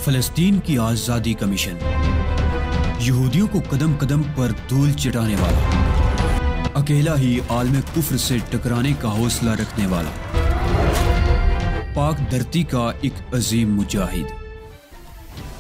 फ़लस्तीन की आज़ादी का मिशन, यहूदियों को कदम कदम पर धूल चटाने वाला, अकेला ही आलम कुफ्र से टकराने का हौसला रखने वाला, पाक धरती का एक अजीम मुजाहिद।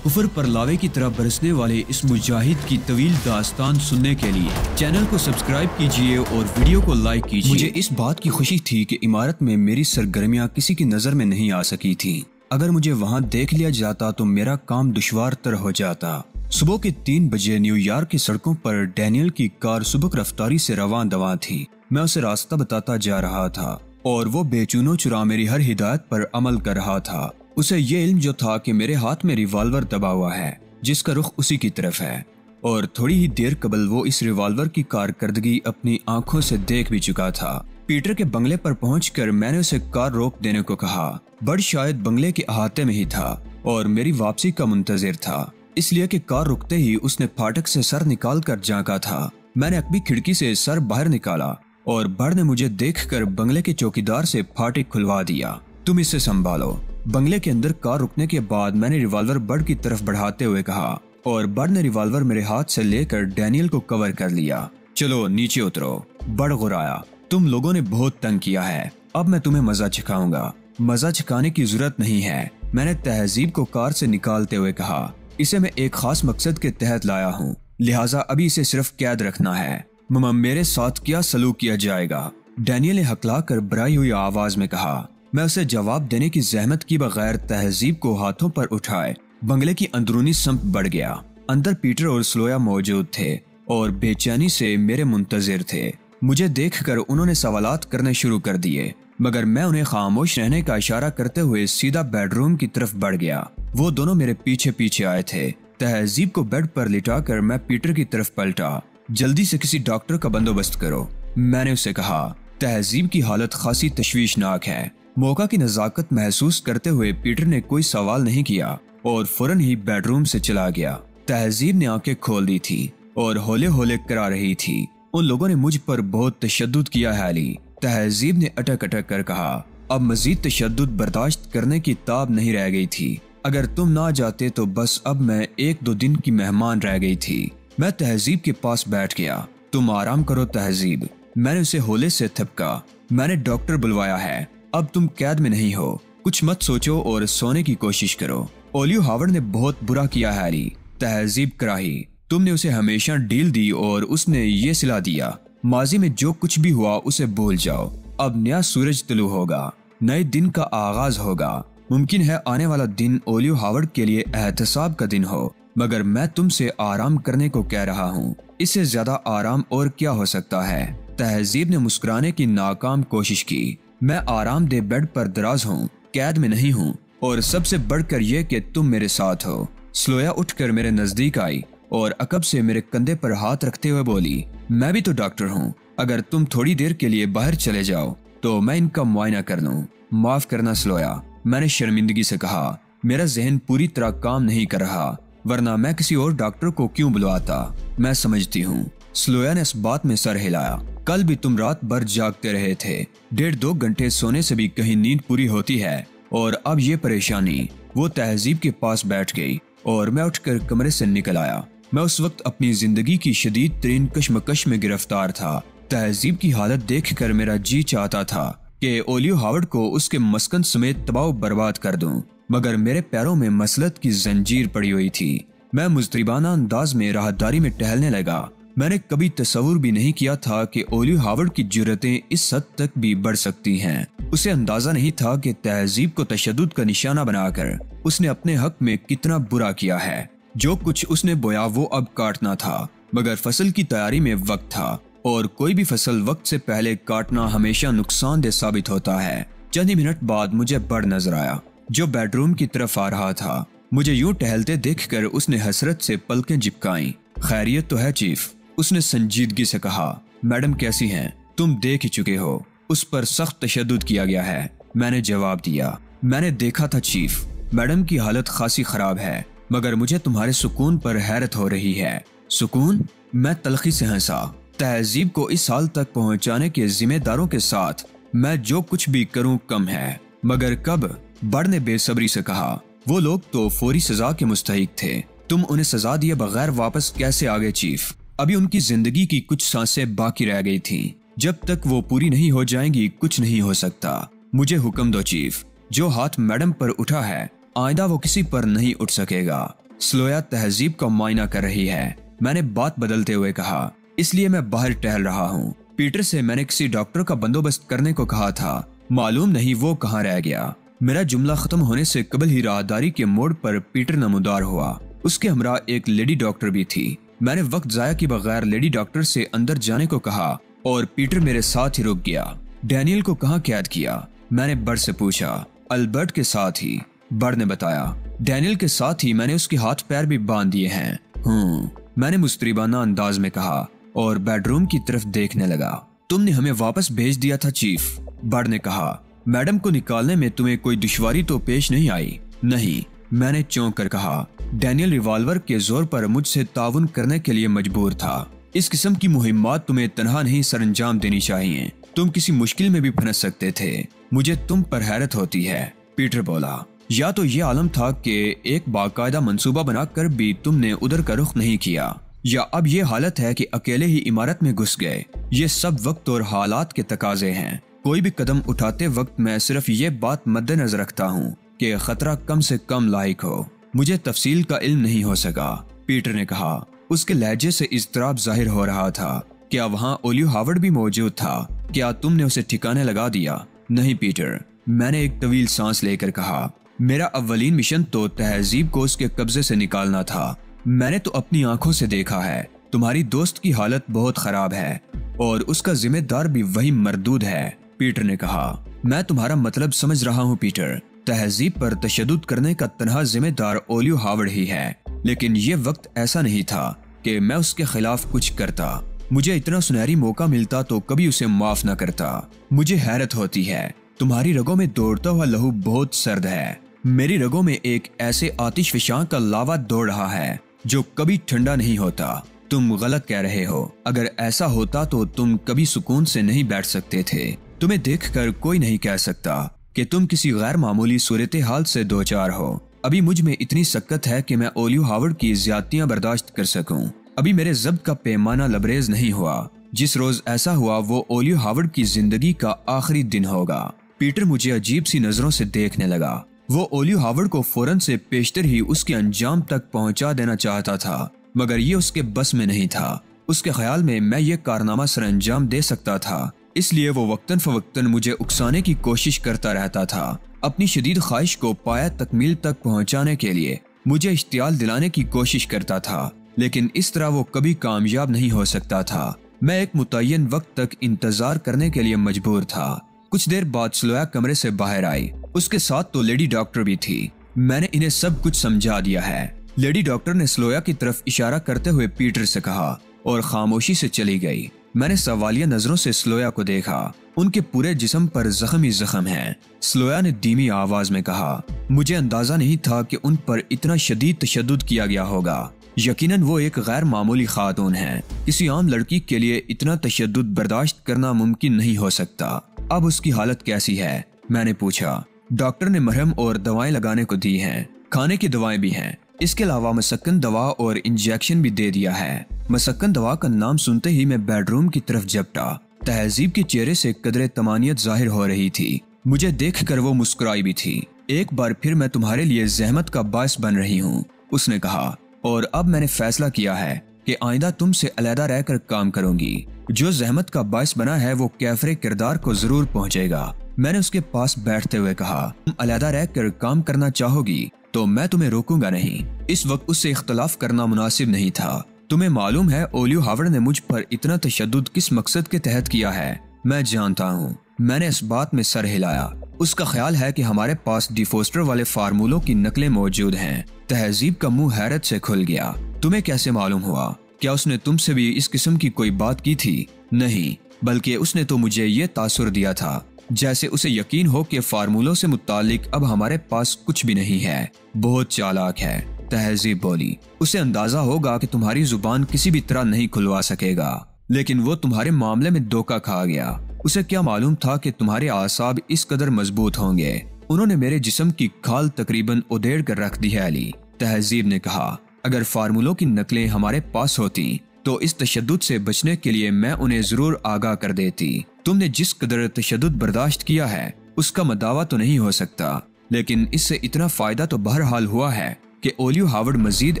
कुफर पर लावे की तरह बरसने वाले इस मुजाहिद की तवील दास्तान सुनने के लिए चैनल को सब्सक्राइब कीजिए और वीडियो को लाइक कीजिए। मुझे इस बात की खुशी थी कि इमारत में मेरी सरगर्मियां किसी की नजर में नहीं आ सकी थी। अगर मुझे वहां देख लिया जाता तो मेरा काम दुश्वार तर हो जाता। सुबह के 3 बजे न्यूयॉर्क की सड़कों पर डैनियल की कार सुबह रफ्तारी से रवां दवां थी। मैं उसे रास्ता बताता जा रहा था और वो बेचूनो चुरा मेरी हर हिदायत पर अमल कर रहा था। उसे ये इल्म जो था कि मेरे हाथ में रिवॉल्वर दबा हुआ है जिसका रुख उसी की तरफ है, और थोड़ी ही देर कबल वो इस रिवॉल्वर की कारकर्दगी अपनी आंखों से देख भी चुका था। पीटर के बंगले पर पहुंचकर मैंने उसे कार रोक देने को कहा। बड़ शायद बंगले के अहाते में ही था और मेरी वापसी का मुंतजिर था, इसलिए कि कार रुकते ही उसने फाटक से सर निकाल कर झांका था। मैंने अकबी खिड़की से सर बाहर निकाला और बड़ ने मुझे देखकर बंगले के चौकीदार से फाटक खुलवा दिया। तुम इसे संभालो। बंगले के अंदर कार रुकने के बाद मैंने रिवॉल्वर बड़ की तरफ बढ़ाते हुए कहा और बड़ ने रिवॉल्वर मेरे हाथ से लेकर डैनियल को कवर कर लिया। चलो नीचे उतरो। बड़ गुर्राया, तुम लोगों ने बहुत तंग किया है, अब मैं तुम्हें मजा चखाऊंगा। मजा चखाने की जरूरत नहीं है, मैंने तहजीब को कार से निकालते हुए कहा। इसे मैं एक खास मकसद के तहत लाया हूँ, लिहाजा अभी इसे सिर्फ कैद रखना है। मम्मा, मेरे साथ क्या सलूक किया जाएगा? डैनियल ने हकला कर बराई हुई आवाज में कहा। मैं उसे जवाब देने की जहमत की बगैर तहजीब को हाथों पर उठाए बंगले की अंदरूनी संप बढ़ गया। अंदर पीटर और स्लोया मौजूद थे और बेचैनी से मेरे मुंतजिर थे। मुझे देखकर उन्होंने सवालात करने शुरू कर दिए, मगर मैं उन्हें खामोश रहने का इशारा करते हुए सीधा बेडरूम की तरफ बढ़ गया। वो दोनों मेरे पीछे पीछे आए थे। तहजीब को बेड पर लिटाकर मैं पीटर की तरफ पलटा। जल्दी से किसी डॉक्टर का बंदोबस्त करो, मैंने उसे कहा। तहजीब की हालत खासी तशवीशनाक है। मौका की नजाकत महसूस करते हुए पीटर ने कोई सवाल नहीं किया और फौरन ही बेडरूम से चला गया। तहजीब ने आंखें खोल दी थी और होले होले करा रही थी। उन लोगों ने मुझ पर बहुत तशद्दुद किया है अली। तहजीब ने अटक अटक कर कहा। अब मजीद तशद्दुद बर्दाश्त करने की ताब नहीं रह गई थी। अगर तुम ना जाते तो बस अब मैं 1-2 दिन की मेहमान रह गई थी। मैं तहजीब के पास बैठ गया। तुम आराम करो तहजीब, मैंने उसे होले से थपका। मैंने डॉक्टर बुलवाया है, अब तुम कैद में नहीं हो। कुछ मत सोचो और सोने की कोशिश करो। ओलियो हावर्ड ने बहुत बुरा किया है अली। तहजीब कराही, तुमने उसे हमेशा डील दी और उसने ये सिला दिया। माजी में जो कुछ भी हुआ उसे भूल जाओ। अब नया सूरज तुलू होगा, नए दिन का आगाज होगा। मुमकिन है आने वाला दिन ओलियो हावर्ड के लिए एहतसाब का दिन हो, मगर मैं तुमसे आराम करने को कह रहा हूँ। इससे ज्यादा आराम और क्या हो सकता है? तहजीब ने मुस्कुराने की नाकाम कोशिश की। मैं आरामदेह बेड पर दराज हूँ, कैद में नहीं हूँ, और सबसे बढ़कर यह कि तुम मेरे साथ हो। स्लोया उठकर मेरे नजदीक आई और अकब से मेरे कंधे पर हाथ रखते हुए बोली, मैं भी तो डॉक्टर हूँ। अगर तुम थोड़ी देर के लिए बाहर चले जाओ तो मैं इनका मुआयना कर लूँ। माफ करना स्लोया, मैंने शर्मिंदगी से कहा। मेरा जहन पूरी तरह काम नहीं कर रहा, वरना मैं किसी और डॉक्टर को क्यों बुलवाता। मैं समझती हूँ। स्लोया ने इस बात में सर हिलाया। कल भी तुम रात भर जागते रहे थे। 1.5-2 घंटे सोने से भी कहीं नींद पूरी होती है, और अब ये परेशानी। वो तहजीब के पास बैठ गई और मैं उठकर कमरे से निकल आया। मैं उस वक्त अपनी जिंदगी की शदीद तरीन कश्मकश में गिरफ्तार था। तहजीब की हालत देखकर मेरा जी चाहता था कि ओलियो हावर्ड को उसके मस्कन समेत तबाह बर्बाद कर दूं, मगर मेरे पैरों में मसलत की जंजीर पड़ी हुई थी। मैं मुजरिबाना अंदाज में राहदारी में टहलने लगा। मैंने कभी तस्वुर भी नहीं किया था कि ओलियो हावर्ड की जुर्रतें इस हद तक भी बढ़ सकती हैं। उसे अंदाजा नहीं था कि तहजीब को तशद्दुद का निशाना बनाकर उसने अपने हक में कितना बुरा किया है। जो कुछ उसने बोया वो अब काटना था, मगर फसल की तैयारी में वक्त था, और कोई भी फसल वक्त से पहले काटना हमेशा नुकसानदेह साबित होता है। चंद ही मिनट बाद मुझे बड़ नजर आया जो बेडरूम की तरफ आ रहा था। मुझे यूं टहलते देखकर उसने हसरत से पलकें झिपकाई। खैरियत तो है चीफ, उसने संजीदगी से कहा। मैडम कैसी हैं? तुम देख ही चुके हो, उस पर सख्त तशद्दुद किया गया है, मैंने जवाब दिया। मैंने देखा था चीफ, मैडम की हालत खासी खराब है, मगर मुझे तुम्हारे सुकून पर हैरत हो रही है। सुकून? मैं तलखी से हंसा। तहजीब को इस हाल तक पहुंचाने के जिम्मेदारों के साथ मैं जो कुछ भी करूं कम है, मगर कब? बड़ ने बेसब्री से कहा। वो लोग तो फौरी सजा के मुस्तहिक थे। तुम उन्हें सजा दिए बगैर वापस कैसे आ गए चीफ? अभी उनकी जिंदगी की कुछ सांसें बाकी रह गई थी। जब तक वो पूरी नहीं हो जाएंगी कुछ नहीं हो सकता। मुझे हुक्म दो चीफ। जो हाथ मैडम पर उठा है आइंदा वो किसी पर नहीं उठ सकेगा। स्लोया तहजीब का मायना कर रही है, मैंने बात बदलते हुए कहा। इसलिए मैं बाहर टहल रहा हूँ। पीटर से मैंने किसी डॉक्टर का बंदोबस्त करने को कहा था, मालूम नहीं वो कहाँ रह गया। मेरा जुमला खत्म होने से कबल ही राहदारी के मोड़ पर पीटर नमूदार हुआ। उसके हमरा एक लेडी डॉक्टर भी थी। मैंने वक्त जाया किए बगैर लेडी डॉक्टर से अंदर जाने को कहा और पीटर मेरे साथ ही रुक गया। डैनियल को कहाँ कैद किया? मैंने बर्ड से पूछा। अल्बर्ट के साथ ही, बर्ड ने बताया। डैनियल के साथ ही मैंने उसके हाथ पैर भी बांध दिए हैं। मैंने मुस्तरिबाना अंदाज में कहा और बेडरूम की तरफ देखने लगा। तुमने हमें वापस भेज दिया था चीफ, बर्ड ने कहा। मैडम को निकालने में तुम्हें कोई दुश्वारी तो पेश नहीं आई? नहीं, मैंने चौंक कर कहा। डैनियल रिवॉल्वर के जोर पर मुझसे ताउन करने के लिए मजबूर था। इस किस्म की मुहिम्मात तुम्हें तनहा नहीं सरंजाम देनी चाहिए। तुम किसी मुश्किल में भी फंस सकते थे। मुझे तुम पर हैरत होती है, पीटर बोला। या तो ये आलम था कि एक बाकायदा मंसूबा बनाकर भी तुमने उधर का रुख नहीं किया, या अब ये हालत है कि अकेले ही इमारत में घुस गए। ये सब वक्त और हालात के तकाजे हैं। कोई भी कदम उठाते वक्त मैं सिर्फ ये बात मद्देनजर रखता हूँ कि खतरा कम से कम लायक हो। मुझे तफसील का इल्म नहीं हो सका, पीटर ने कहा। उसके लहजे से इज़्तिराब जाहिर हो रहा था। क्या वहाँ ओलियो हावर्ड भी मौजूद था? क्या तुमने उसे ठिकाने लगा दिया? नहीं पीटर, मैंने एक तवील सांस लेकर कहा। मेरा अव्वलीन मिशन तो तहजीब को उसके कब्जे से निकालना था। मैंने तो अपनी आंखों से देखा है तुम्हारी दोस्त की हालत बहुत खराब है और उसका जिम्मेदार भी वही मरदूद है, पीटर ने कहा। मैं तुम्हारा मतलब समझ रहा हूँ पीटर। तहजीब पर तशद्दुद करने का तनहा जिम्मेदार ओलियो हावर्ड ही है, लेकिन ये वक्त ऐसा नहीं था कि मैं उसके खिलाफ कुछ करता। मुझे इतना सुनहरी मौका मिलता तो कभी उसे माफ न करता। मुझे हैरत होती है, तुम्हारी रगों में दौड़ता हुआ लहू बहुत सर्द है। मेरी रगों में एक ऐसे आतिशफशां का लावा दौड़ रहा है जो कभी ठंडा नहीं होता। तुम गलत कह रहे हो। अगर ऐसा होता तो तुम कभी सुकून से नहीं बैठ सकते थे। तुम्हें देखकर कोई नहीं कह सकता कि तुम किसी गैर मामूली सूरत हाल से दो चार हो। अभी मुझ में इतनी शक्कत है कि मैं ओलियो हावर्ड की ज्यादतियां बर्दाश्त कर सकूं। अभी मेरे ज़ब्त का पैमाना लबरेज नहीं हुआ। जिस रोज ऐसा हुआ वो ओलियो हावर्ड की जिंदगी का आखिरी दिन होगा। पीटर मुझे अजीब सी नजरों से देखने लगा। वो ओलियो हावर्ड को फौरन से पेशतर ही उसके अंजाम तक पहुंचा देना चाहता था, मगर ये उसके बस में नहीं था। उसके ख्याल में मैं ये कारनामा सर अंजाम दे सकता था, इसलिए वो वक्तन फवक्तन मुझे उकसाने की कोशिश करता रहता था। अपनी शदीद ख्वाहिश को पाया तकमील तक पहुंचाने के लिए मुझे इश्तियाल दिलाने की कोशिश करता था, लेकिन इस तरह वो कभी कामयाब नहीं हो सकता था। मैं एक मुतय्यन वक्त तक इंतजार करने के लिए मजबूर था। कुछ देर बाद स्लोया कमरे से बाहर आई। उसके साथ तो लेडी डॉक्टर भी थी। मैंने इन्हें सब कुछ समझा दिया है, लेडी डॉक्टर ने स्लोया की तरफ इशारा करते हुए पीटर से कहा और खामोशी से चली गई। मैंने सवालिया नजरों से स्लोया को देखा। उनके पूरे जिस्म पर जख्म ही जख्म है। स्लोया ने धीमी आवाज में कहा, मुझे अंदाजा नहीं था कि उन पर इतना शदीद तशद्दुद किया गया होगा। यकीनन वो एक गैर मामूली खातून है। किसी आम लड़की के लिए इतना तशद्दुद बर्दाश्त करना मुमकिन नहीं हो सकता। अब उसकी हालत कैसी है? मैंने पूछा। डॉक्टर ने मरहम और दवाएं लगाने को दी हैं। खाने की दवाएं भी हैं। इसके अलावा मसक्कन दवा और इंजेक्शन भी दे दिया है। मसक्कन दवा का नाम सुनते ही मैं बेडरूम की तरफ झपटा। तहजीब के चेहरे से कदरे तमानियत जाहिर हो रही थी। मुझे देखकर वो मुस्कुराई भी थी। एक बार फिर मैं तुम्हारे लिए जहमत का बायस बन रही हूँ, उसने कहा, और अब मैंने फैसला किया है कि आइंदा तुमसे अलहदा रहकर काम करूंगी। जो जहमत का बायस बना है वो कैफरे किरदार को जरूर पहुंचेगा। मैंने उसके पास बैठते हुए कहा, तुम अलहदा रहकर काम करना चाहोगी तो मैं तुम्हें रोकूंगा नहीं। इस वक्त उससे इख्तलाफ करना मुनासिब नहीं था। तुम्हें मालूम है ओलियो हावर्ड ने मुझ पर इतना तशद्दुद किस मकसद के तहत किया है? मैं जानता हूँ। मैंने इस बात में सर हिलाया। उसका ख्याल है कि हमारे पास डिफोस्टर वाले फार्मूलों की नकलें मौजूद हैं। तहजीब का मुंह हैरत से खुल गया। तुम्हें कैसे मालूम हुआ? क्या उसने तुमसे भी इस किस्म की कोई बात की थी? नहीं, बल्कि उसने तो मुझे ये तासुर दिया था जैसे उसे यकीन हो कि फार्मूलों से मुतालिक अब हमारे पास कुछ भी नहीं है। बहुत चालाक है, तहजीब बोली। उसे अंदाजा होगा कि तुम्हारी जुबान किसी भी तरह नहीं खुलवा सकेगा, लेकिन वो तुम्हारे मामले में धोखा खा गया। उसे क्या मालूम था कि तुम्हारे आसाब इस कदर मजबूत होंगे। उन्होंने मेरे जिस्म की खाल तकरीबन उधेड़ कर रख दी है अली। तहजीब ने कहा, अगर फार्मूलों की नकलें हमारे पास होती तो इस तशद्दुद से बचने के लिए मैं उन्हें जरूर आगाह कर देती। तुमने जिस कदर तशद्दुद बर्दाश्त किया है उसका मदावा तो नहीं हो सकता, लेकिन इससे इतना फायदा तो बहरहाल हुआ है कि ओलियो हावर्ड मजीद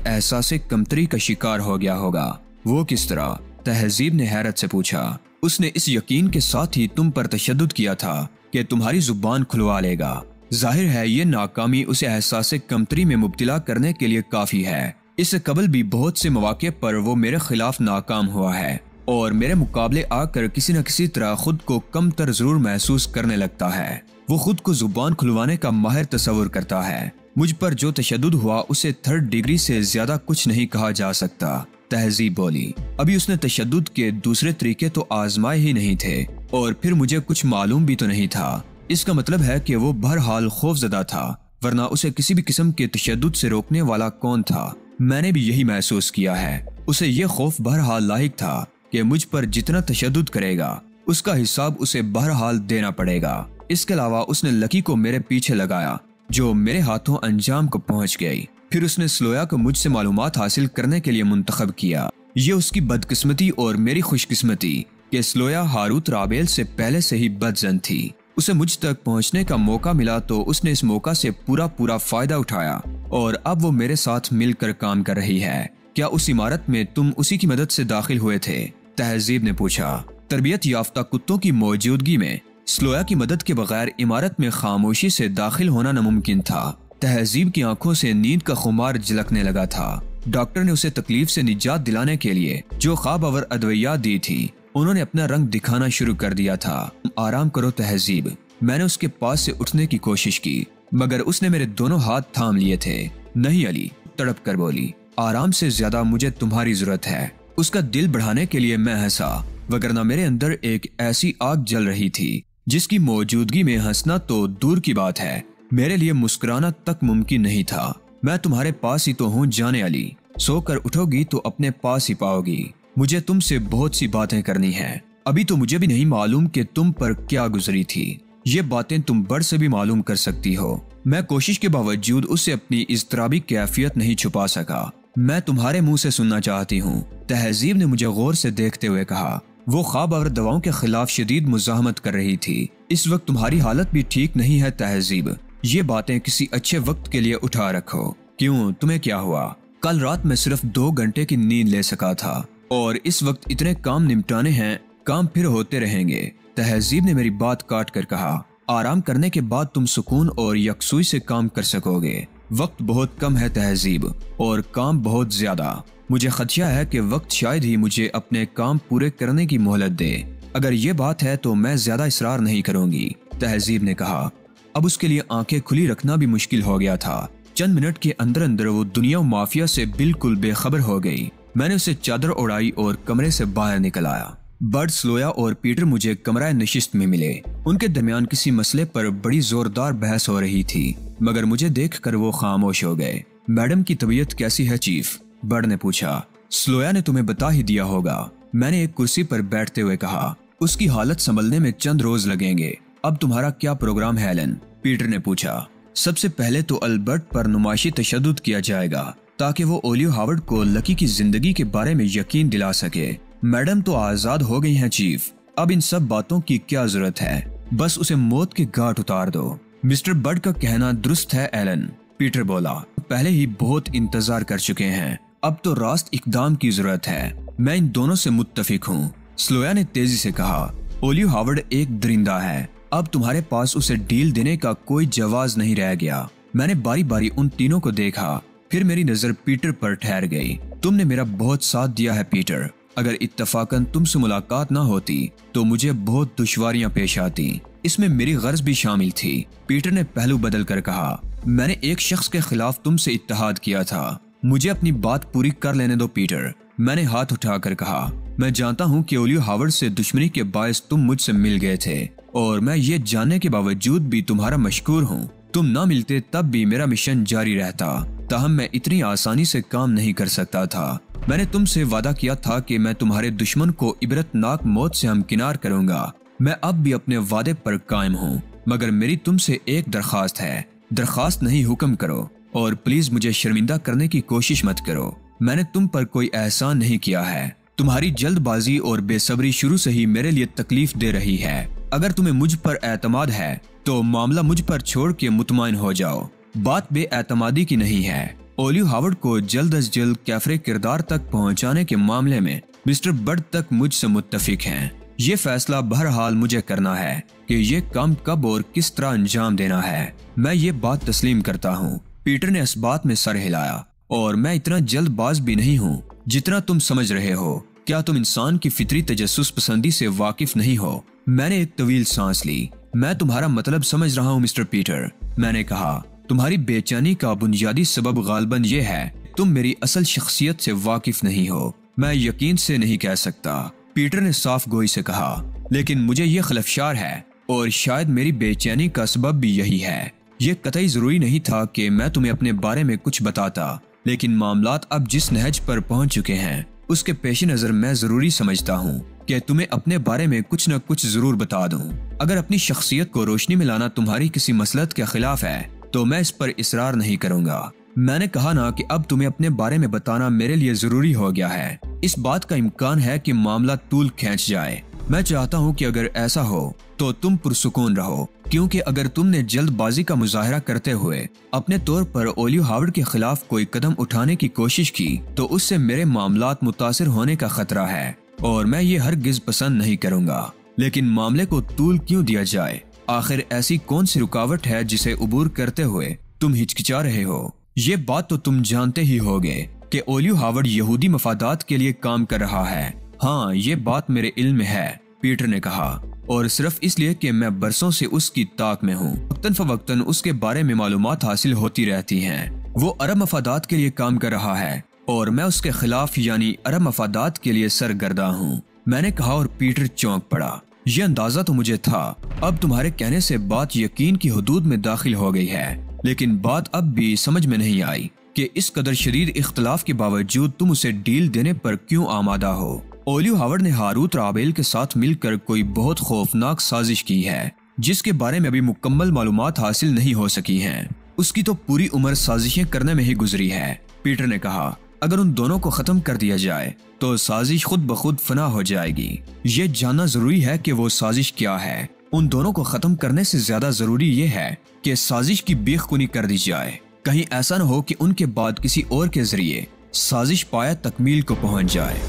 एहसास कमतरी का शिकार हो गया होगा। वो किस तरह? तहजीब ने हैरत से पूछा। उसने इस यकीन के साथ ही तुम पर तशद्दुद किया था कि तुम्हारी जुबान खुलवा लेगा। जाहिर है ये नाकामी उसे एहसास कमतरी में मुब्तला करने के लिए काफी है। इससे कबल भी बहुत से मौके पर वो मेरे खिलाफ नाकाम हुआ है और मेरे मुकाबले आकर किसी न किसी तरह खुद को कमतर जरूर महसूस करने लगता है। वो खुद को जुबान खुलवाने का माहिर तस्वुर करता है। मुझ पर जो तशद्दुद हुआ उसे 3rd डिग्री से ज्यादा कुछ नहीं कहा जा सकता। तहजीब बोली, अभी उसने तशद्दुद के दूसरे तरीके तो आजमाए ही नहीं थे और फिर मुझे कुछ मालूम भी तो नहीं था। इसका मतलब है कि वो बहरहाल खौफजदा था, वरना उसे किसी भी किस्म के तशद्दुद से रोकने वाला कौन था? मैंने भी यही महसूस किया है। उसे ये खौफ बहरहाल लाहिक था कि मुझ पर जितना तशद्दुद करेगा उसका हिसाब उसे बहरहाल देना पड़ेगा। इसके अलावा उसने लकी को मेरे पीछे लगाया जो मेरे हाथों अंजाम को पहुंच गई। फिर उसने स्लोया को मुझसे मालूमात हासिल करने के लिए मुंतखब किया। ये उसकी बदकिस्मती और मेरी खुशकिस्मती कि स्लोया हारूत राबेल से पहले से ही बदजन थी। उसे मुझ तक पहुंचने का मौका मिला तो उसने इस मौका से पूरा फायदा उठाया और अब वो मेरे साथ मिलकर काम कर रही है। क्या उस इमारत में तुम उसी की मदद से दाखिल हुए थे? तहजीब ने पूछा। तरबियत याफ्ता कुत्तों की मौजूदगी में स्लोया की मदद के बगैर इमारत में खामोशी से दाखिल होना नामुमकिन था। तहजीब की आंखों से नींद का खुमार झलकने लगा था। डॉक्टर ने उसे तकलीफ से निजात दिलाने के लिए जो ख्वाब आवर अदवियात दी थी उन्होंने अपना रंग दिखाना शुरू कर दिया था। आराम करो तहजीब। मैंने उसके पास से उठने की कोशिश की मगर उसने मेरे दोनों हाथ थाम लिए थे। नहीं अली, तड़प कर बोली, आराम से ज्यादा मुझे तुम्हारी जरूरत है। उसका दिल बढ़ाने के लिए मैं हंसा, वगरना मेरे अंदर एक ऐसी आग जल रही थी जिसकी मौजूदगी में हंसना तो दूर की बात है, मेरे लिए मुस्कुराना तक मुमकिन नहीं था। मैं तुम्हारे पास ही तो हूँ जाने अली। सोकर उठोगी तो अपने पास ही पाओगी। मुझे तुमसे बहुत सी बातें करनी हैं। अभी तो मुझे भी नहीं मालूम कि तुम पर क्या गुजरी थी। ये बातें तुम बड़ से भी मालूम कर सकती हो। मैं कोशिश के बावजूद उससे अपनी इज़्तिराबी कैफियत नहीं छुपा सका। मैं तुम्हारे मुंह से सुनना चाहती हूँ। तहजीब ने मुझे गौर से देखते हुए कहा। वो ख्वाब और दवाओं के खिलाफ शदीद मुज़ाहमत कर रही थी। इस वक्त तुम्हारी हालत भी ठीक नहीं है तहजीब। ये बातें किसी अच्छे वक्त के लिए उठा रखो। क्यों, तुम्हें क्या हुआ? कल रात में सिर्फ 2 घंटे की नींद ले सका था और इस वक्त इतने काम निपटाने हैं, काम फिर होते रहेंगे। तहजीब ने मेरी बात काट कर कहा, आराम करने के बाद तुम सुकून और यकसुई से काम कर सकोगे। वक्त बहुत कम है तहजीब और काम बहुत ज्यादा। मुझे खदशा है कि वक्त शायद ही मुझे अपने काम पूरे करने की मोहलत दे। अगर ये बात है तो मैं ज्यादा इसरार नहीं करूंगी, तहजीब ने कहा। अब उसके लिए आंखें खुली रखना भी मुश्किल हो गया था। चंद मिनट के अंदर अंदर वो दुनिया माफिया से बिल्कुल बेखबर हो गई। मैंने उसे चादर उड़ाई और कमरे से बाहर निकल आया। बर्ड, स्लोया और पीटर मुझे कमरा नशिस्त में मिले। उनके दरमियान किसी मसले पर बड़ी जोरदार बहस हो रही थी, मगर मुझे देखकर वो खामोश हो गए। मैडम की तबीयत कैसी है चीफ? बर्ड ने पूछा। स्लोया ने तुम्हें बता ही दिया होगा, मैंने एक कुर्सी पर बैठते हुए कहा। उसकी हालत संभलने में चंद रोज लगेंगे। अब तुम्हारा क्या प्रोग्राम है एलन? पीटर ने पूछा। सबसे पहले तो अल्बर्ट पर नुमाइशी तशद्दुद किया जाएगा ताकि वो ओलियो हावर्ड को लकी की जिंदगी के बारे में यकीन दिला सके। मैडम तो आजाद हो गई हैं चीफ, अब इन सब बातों की क्या जरूरत है? बस उसे मौत के घाट उतार दो। मिस्टर बर्ड का कहना दुरुस्त है एलन, पीटर बोला। पहले ही बहुत इंतजार कर चुके हैं, अब तो रास्त इकदाम की जरूरत है। मैं इन दोनों से मुत्तफिक हूँ, स्लोया ने तेजी से कहा। ओलियो हावर्ड एक दरिंदा है, अब तुम्हारे पास उसे डील देने का कोई जवाज नहीं रह गया। मैंने बारी बारी उन तीनों को देखा, फिर मेरी नजर पीटर पर ठहर गई। तुमने मेरा बहुत साथ दिया है पीटर। अगर इत्तफाकन तुमसे मुलाकात ना होती तो मुझे बहुत दुश्वारियां पेश आती। इसमें मेरी गर्ज भी शामिल थी। पीटर ने पहलू बदल कर कहा। मैंने एक शख्स के खिलाफ तुमसे इत्तेहाद किया था, मुझे अपनी बात पूरी कर लेने दो पीटर। मैंने हाथ उठाकर कहा, मैं जानता हूँ कि ओलियो हावर्ड से दुश्मनी के बायस तुम मुझसे मिल गए थे और मैं ये जानने के बावजूद भी तुम्हारा मशकूर हूँ। तुम ना मिलते तब भी मेरा मिशन जारी रहता, ताहम मैं इतनी आसानी से काम नहीं कर सकता था। मैंने तुमसे वादा किया था कि मैं तुम्हारे दुश्मन को इबरतनाक मौत से हमकिनार करूंगा। मैं अब भी अपने वादे पर कायम हूँ। मगर मेरी तुमसे एक दरख्वास्त है। दरख्वास्त नहीं, हुक्म करो, और प्लीज मुझे शर्मिंदा करने की कोशिश मत करो। मैंने तुम पर कोई एहसान नहीं किया है। तुम्हारी जल्दबाजी और बेसब्री शुरू से ही मेरे लिए तकलीफ दे रही है। अगर तुम्हें मुझ पर एतमाद है तो मामला मुझ पर छोड़ के मुतमईन हो जाओ। बात बेएतमादी की नहीं है। ओलिव हावर्ड को जल्द अज जल्द कैफरे किरदार तक पहुंचाने के मामले में मिस्टर बर्ड तक मुझसे मुत्तफिक हैं। ये फैसला बहरहाल मुझे करना है कि ये काम कब और किस तरह अंजाम देना है। मैं ये बात तस्लीम करता हूँ। पीटर ने इस बात में सर हिलाया। और मैं इतना जल्दबाज भी नहीं हूँ जितना तुम समझ रहे हो। क्या तुम इंसान की फितरी तजस्सुस पसंदी से वाकिफ नहीं हो? मैंने एक तवील सांस ली। मैं तुम्हारा मतलब समझ रहा हूँ मिस्टर पीटर, मैंने कहा। तुम्हारी बेचैनी का बुनियादी सबब गालबन ये है तुम मेरी असल शख्सियत से वाकिफ नहीं हो। मैं यकीन से नहीं कह सकता, पीटर ने साफ गोई से कहा, लेकिन मुझे ये खलफशार है और शायद मेरी बेचैनी का सबब भी यही है। ये कतई जरूरी नहीं था कि मैं तुम्हें अपने बारे में कुछ बताता, लेकिन मामलात अब जिस नहज पर पहुंच चुके हैं उसके पेश नजर मैं जरूरी समझता हूँ कि तुम्हें अपने बारे में कुछ न कुछ जरूर बता दूं। अगर अपनी शख्सियत को रोशनी में लाना तुम्हारी किसी मसलहत के खिलाफ है तो मैं इस पर इसरार नहीं करूंगा। मैंने कहा ना कि अब तुम्हें अपने बारे में बताना मेरे लिए जरूरी हो गया है। इस बात का इम्कान है कि मामला तूल खींच जाए। मैं चाहता हूँ कि अगर ऐसा हो तो तुम पुरसुकून रहो, क्योंकि अगर तुमने जल्दबाजी का मुजाहरा करते हुए अपने तौर पर ओलिव हावर्ड के खिलाफ कोई कदम उठाने की कोशिश की तो उससे मेरे मामलात मुतासिर होने का खतरा है और मैं ये हरगिज पसंद नहीं करूंगा। लेकिन मामले को तूल क्यों दिया जाए? आखिर ऐसी कौन सी रुकावट है जिसे उबूर करते हुए तुम हिचकिचा रहे हो? ये बात तो तुम जानते ही होगे कि ओलिव हावर्ड यहूदी मफादात के लिए काम कर रहा है। हाँ, ये बात मेरे इल्म में है, पीटर ने कहा, और सिर्फ इसलिए कि मैं बरसों से उसकी ताक में हूँ। वक्तन फवक्तन उसके बारे में मालूमात हासिल होती रहती हैं। वो अरब मफादात के लिए काम कर रहा है और मैं उसके खिलाफ यानी अरब मफादात के लिए सरगर्दा हूँ, मैंने कहा, और पीटर चौंक पड़ा। ये अंदाजा तो मुझे था। अब तुम्हारे कहने से बात यकीन की हुदूद में दाखिल हो गई है, लेकिन बात अब भी समझ में नहीं आई कि इस कदर शदीद इख्तलाफ के बावजूद तुम उसे डील देने पर क्यों आमादा हो। ओलिव हावर्ड ने हारूत राबेल के साथ मिलकर कोई बहुत खौफनाक साजिश की है जिसके बारे में अभी मुकम्मल मालूमात हासिल नहीं हो सकी हैं। उसकी तो पूरी उम्र साजिशें करने में ही गुजरी है, पीटर ने कहा। अगर उन दोनों को खत्म कर दिया जाए तो साजिश खुद ब खुद फना हो जाएगी। ये जानना जरूरी है कि वो साजिश क्या है। उन दोनों को खत्म करने से ज्यादा जरूरी ये है कि साजिश की बेखुनी कर दी जाए। कहीं ऐसा न हो कि उनके बाद किसी और के जरिए साजिश पाया तकमील को पहुंच जाए।